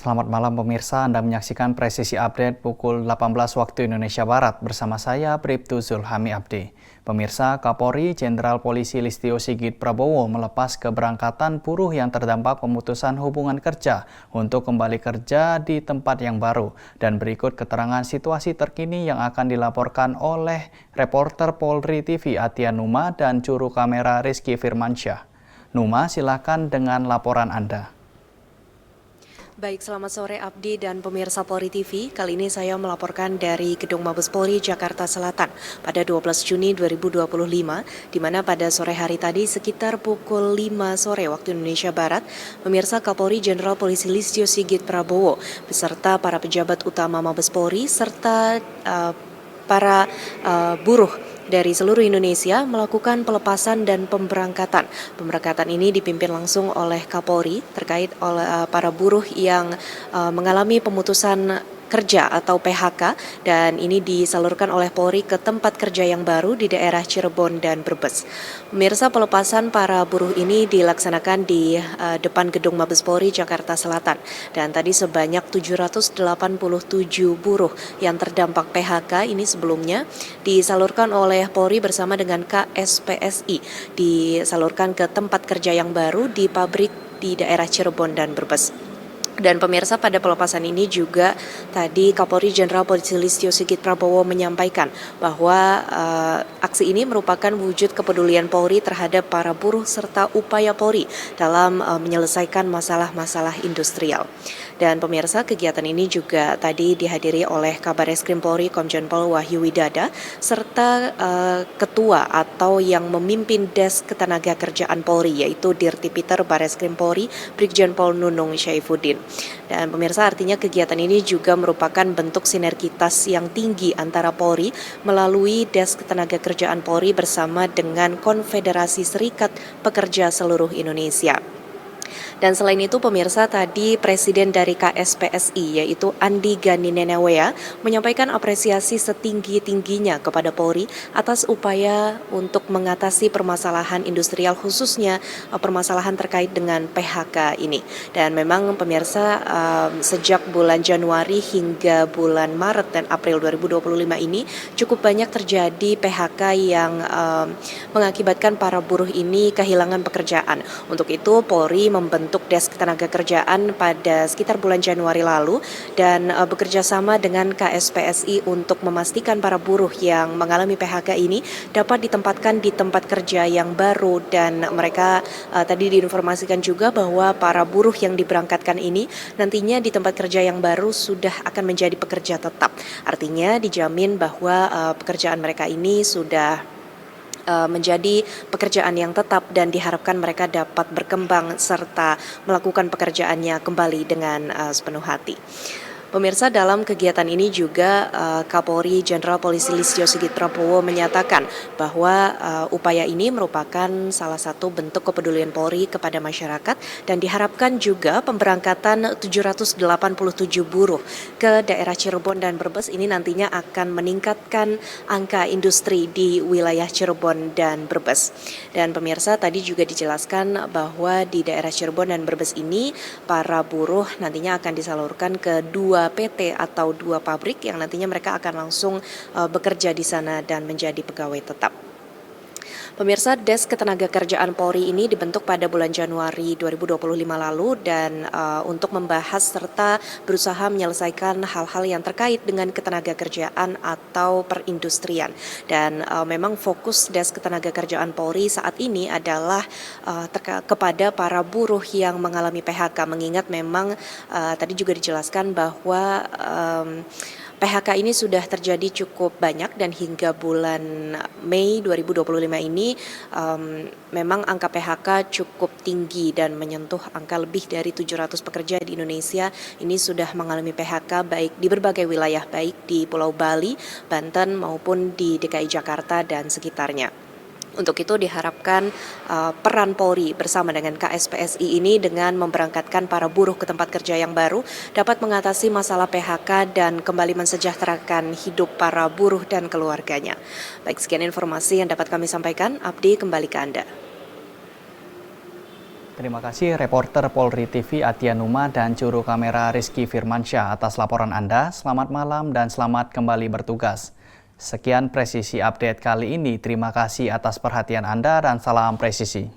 Selamat malam pemirsa, Anda menyaksikan Presisi Update pukul 18 waktu Indonesia Barat bersama saya Bribtu Zulhami Abdi. Pemirsa, Kapolri Jenderal Polisi Listio Sigit Prabowo melepas keberangkatan buruh yang terdampak pemutusan hubungan kerja untuk kembali kerja di tempat yang baru. Dan berikut keterangan situasi terkini yang akan dilaporkan oleh reporter Polri TV Atia Numa dan juru kamera Rizky Firmansyah. Numa, silakan dengan laporan Anda. Baik, selamat sore Abdi dan pemirsa Polri TV. Kali ini saya melaporkan dari Gedung Mabes Polri Jakarta Selatan pada 12 Juni 2025, di mana pada sore hari tadi sekitar pukul 5 sore waktu Indonesia Barat, pemirsa Kapolri Jenderal Polisi Listio Sigit Prabowo beserta para pejabat utama Mabes Polri serta para buruh dari seluruh Indonesia melakukan pelepasan dan pemberangkatan. Pemberangkatan ini dipimpin langsung oleh Kapolri terkait oleh para buruh yang mengalami pemutusan kerja atau PHK, dan ini disalurkan oleh Polri ke tempat kerja yang baru di daerah Cirebon dan Brebes. Pemirsa, pelepasan para buruh ini dilaksanakan di depan Gedung Mabes Polri Jakarta Selatan, dan tadi sebanyak 787 buruh yang terdampak PHK ini sebelumnya disalurkan oleh Polri bersama dengan KSPSI, disalurkan ke tempat kerja yang baru di pabrik di daerah Cirebon dan Brebes. Dan pemirsa, pada pelepasan ini juga tadi Kapolri Jenderal Polisi Listio Sigit Prabowo menyampaikan bahwa aksi ini merupakan wujud kepedulian Polri terhadap para buruh serta upaya Polri dalam menyelesaikan masalah-masalah industrial. Dan pemirsa, kegiatan ini juga tadi dihadiri oleh Kabareskrim Polri Komjen Pol Wahyu Widada serta ketua atau yang memimpin Desk Ketenagakerjaan Polri yaitu Dirtipiter Bareskrim Polri Brigjen Pol Nunung Syaifuddin. Dan pemirsa, artinya kegiatan ini juga merupakan bentuk sinergitas yang tinggi antara Polri melalui Desk Ketenagakerjaan Polri bersama dengan Konfederasi Serikat Pekerja Seluruh Indonesia. Dan selain itu pemirsa, tadi Presiden dari KSPSI yaitu Andi Gani Nenawea menyampaikan apresiasi setinggi-tingginya kepada Polri atas upaya untuk mengatasi permasalahan industrial, khususnya permasalahan terkait dengan PHK ini. Dan memang pemirsa, sejak bulan Januari hingga bulan Maret dan April 2025 ini cukup banyak terjadi PHK yang mengakibatkan para buruh ini kehilangan pekerjaan. Untuk itu Polri membentuk Desk Ketenagakerjaan pada sekitar bulan Januari lalu dan bekerja sama dengan KSPSI untuk memastikan para buruh yang mengalami PHK ini dapat ditempatkan di tempat kerja yang baru. Dan mereka tadi diinformasikan juga bahwa para buruh yang diberangkatkan ini nantinya di tempat kerja yang baru sudah akan menjadi pekerja tetap. Artinya dijamin bahwa pekerjaan mereka ini sudah menjadi pekerjaan yang tetap dan diharapkan mereka dapat berkembang serta melakukan pekerjaannya kembali dengan sepenuh hati. Pemirsa, dalam kegiatan ini juga Kapolri Jenderal Polisi Listio Sigit Prabowo menyatakan bahwa upaya ini merupakan salah satu bentuk kepedulian Polri kepada masyarakat dan diharapkan juga pemberangkatan 787 buruh ke daerah Cirebon dan Brebes ini nantinya akan meningkatkan angka industri di wilayah Cirebon dan Brebes. Dan pemirsa, tadi juga dijelaskan bahwa di daerah Cirebon dan Brebes ini para buruh nantinya akan disalurkan ke dua PT atau dua pabrik yang nantinya mereka akan langsung bekerja di sana dan menjadi pegawai tetap. Pemirsa, Desk Ketenagakerjaan Polri ini dibentuk pada bulan Januari 2025 lalu dan untuk membahas serta berusaha menyelesaikan hal-hal yang terkait dengan ketenagakerjaan atau perindustrian. Dan memang fokus Desk Ketenagakerjaan Polri saat ini adalah kepada para buruh yang mengalami PHK, mengingat memang tadi juga dijelaskan bahwa PHK ini sudah terjadi cukup banyak dan hingga bulan Mei 2025 ini memang angka PHK cukup tinggi dan menyentuh angka lebih dari 700 pekerja di Indonesia ini sudah mengalami PHK baik di berbagai wilayah, baik di Pulau Bali, Banten maupun di DKI Jakarta dan sekitarnya. Untuk itu diharapkan peran Polri bersama dengan KSPSI ini dengan memberangkatkan para buruh ke tempat kerja yang baru dapat mengatasi masalah PHK dan kembali mensejahterakan hidup para buruh dan keluarganya. Baik, sekian informasi yang dapat kami sampaikan. Abdi, kembali ke Anda. Terima kasih reporter Polri TV Atia Numa dan juru kamera Rizky Firmansyah atas laporan Anda. Selamat malam dan selamat kembali bertugas. Sekian presisi update kali ini. Terima kasih atas perhatian Anda dan salam presisi.